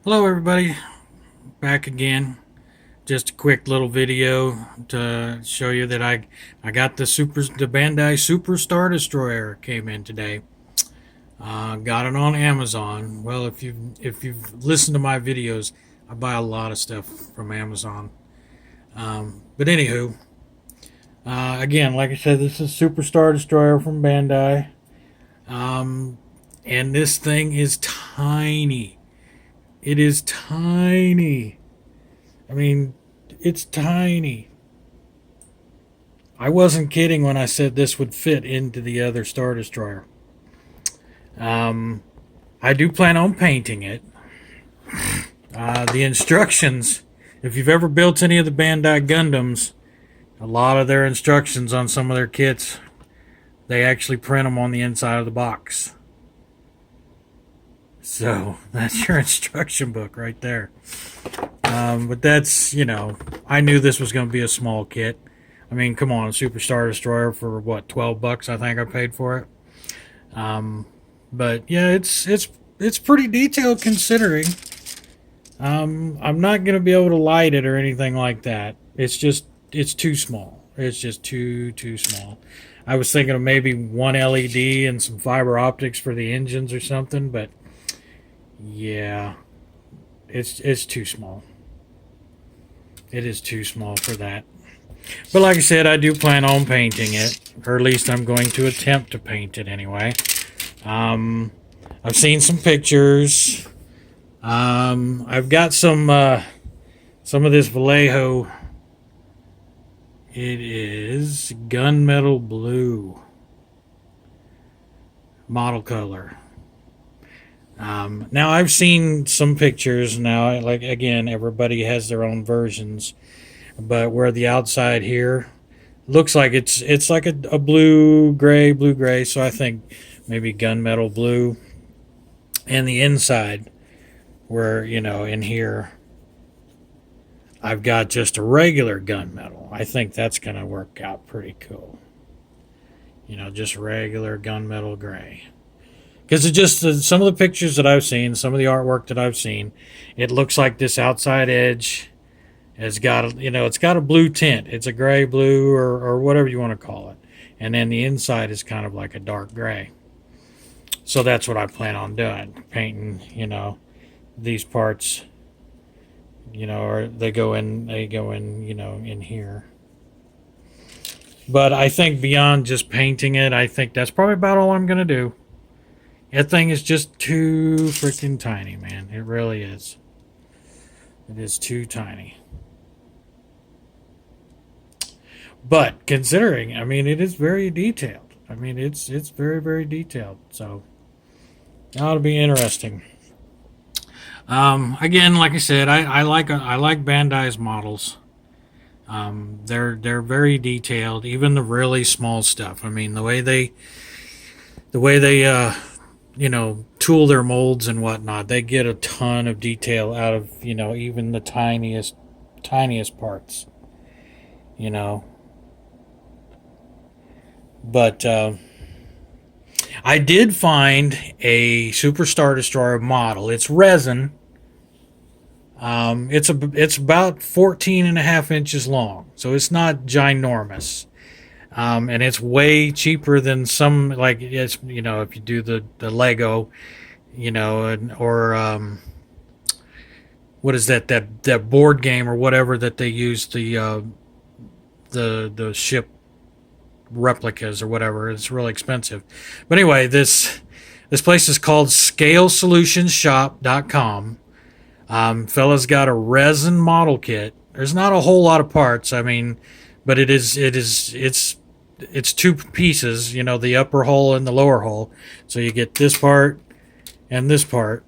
Hello everybody, back again. Just a quick little video to show you that I got the Bandai Super Star Destroyer came in today. Got it on Amazon. Well, if you've listened to my videos, I buy a lot of stuff from Amazon. But anywho, again, like I said, this is Super Star Destroyer from Bandai, and this thing is tiny. It is tiny. I mean, it's tiny. I wasn't kidding when I said this would fit into the other Star Destroyer. Um, I do plan on painting it. The instructions, if you've ever built any of the Bandai Gundams, a lot of their instructions on some of their kits, they actually print them on the inside of the box. So that's your instruction book right there. But that's, I knew this was going to be a small kit. I mean, come on, a Superstar Destroyer for what, $12? I think I paid for it. But yeah, it's pretty detailed considering. I'm not going to be able to light it or anything like that. It's too small. It's just too small. I was thinking of maybe one LED and some fiber optics for the engines or something, but yeah, it's too small. It is too small for that. But like I said, I do plan on painting it, or at least I'm going to attempt to paint it anyway. I've seen some pictures. I've got some of this Vallejo. It is gunmetal blue model color. Now I've seen some pictures. Now, like again, everybody has their own versions, but where the outside here looks like it's like a blue gray. So I think maybe gunmetal blue, and the inside where in here I've got just a regular gunmetal. I think that's gonna work out pretty cool. Just regular gunmetal gray. Because it's just some of the pictures that I've seen, some of the artwork that I've seen, it looks like this outside edge has got it's got a blue tint. It's a gray blue or whatever you want to call it, and then the inside is kind of like a dark gray. So that's what I plan on doing, painting these parts, or they go in in here. But I think beyond just painting it, I think that's probably about all I'm gonna do. That thing is just too freaking tiny, man. It really is. It is too tiny. But considering, I mean, it is very detailed. I mean, it's very detailed. So it ought to be interesting. Again, like I said, I like Bandai's models. They're very detailed. Even the really small stuff. I mean, the way they tool their molds and whatnot. They get a ton of detail out of, even the tiniest parts, you know. But I did find a Super Star Destroyer model. It's resin. It's about 14 and a half inches long, so it's not ginormous. And it's way cheaper than some, like, it's if you do the Lego, or what is that board game or whatever that they use, the ship replicas or whatever. It's really expensive. But anyway, this place is called scalesolutionsshop.com. Fella's got a resin model kit. There's not a whole lot of parts, I mean, but it's two pieces, the upper hull and the lower hull. So you get this part and this part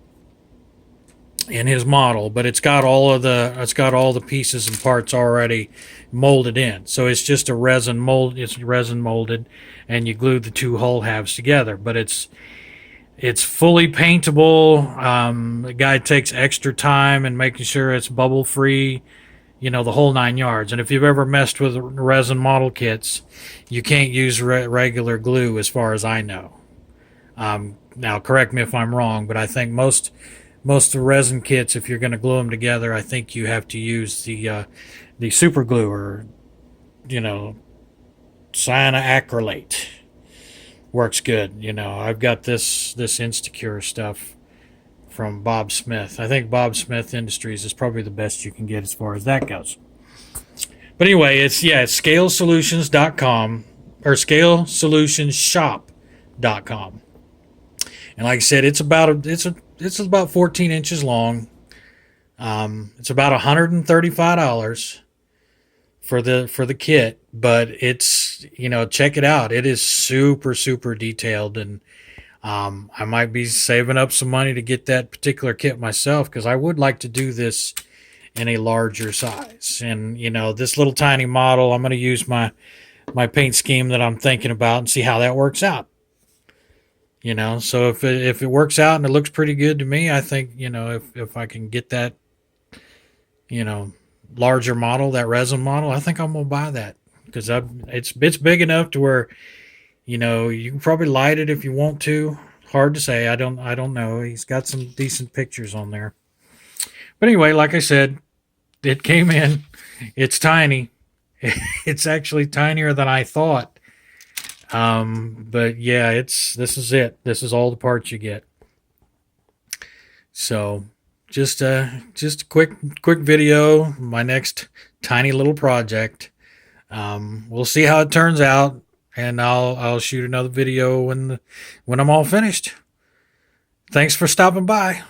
in his model, but it's got all the pieces and parts already molded in. So it's just a resin mold. It's resin molded, and you glue the two hull halves together. But it's fully paintable. The guy takes extra time in making sure it's bubble free, the whole 9 yards. And if you've ever messed with resin model kits, you can't use regular glue as far as I know. Now, correct me if I'm wrong, but I think most most of the resin kits, if you're going to glue them together, I think you have to use the super glue, or you know, cyanoacrylate. Works good. I've got this Instacure stuff from Bob Smith. I think Bob Smith Industries is probably the best you can get as far as that goes. But anyway, it's scalesolutions.com or scalesolutionsshop.com. And like I said, it's about 14 inches long. It's about $135 for the kit, but it's, check it out. It is super, super detailed, and I might be saving up some money to get that particular kit myself, because I would like to do this in a larger size. And this little tiny model, I'm going to use my paint scheme that I'm thinking about and see how that works out. So if it works out and it looks pretty good to me, I think if I can get that larger model, that resin model, I think I'm gonna buy that, because it's big enough to where you can probably light it if you want to. Hard to say. I don't know. He's got some decent pictures on there. But anyway, like I said, it came in. It's tiny. It's actually tinier than I thought. But yeah, this is it. This is all the parts you get. So just a quick video, my next tiny little project. We'll see how it turns out, and I'll shoot another video when I'm all finished. Thanks for stopping by.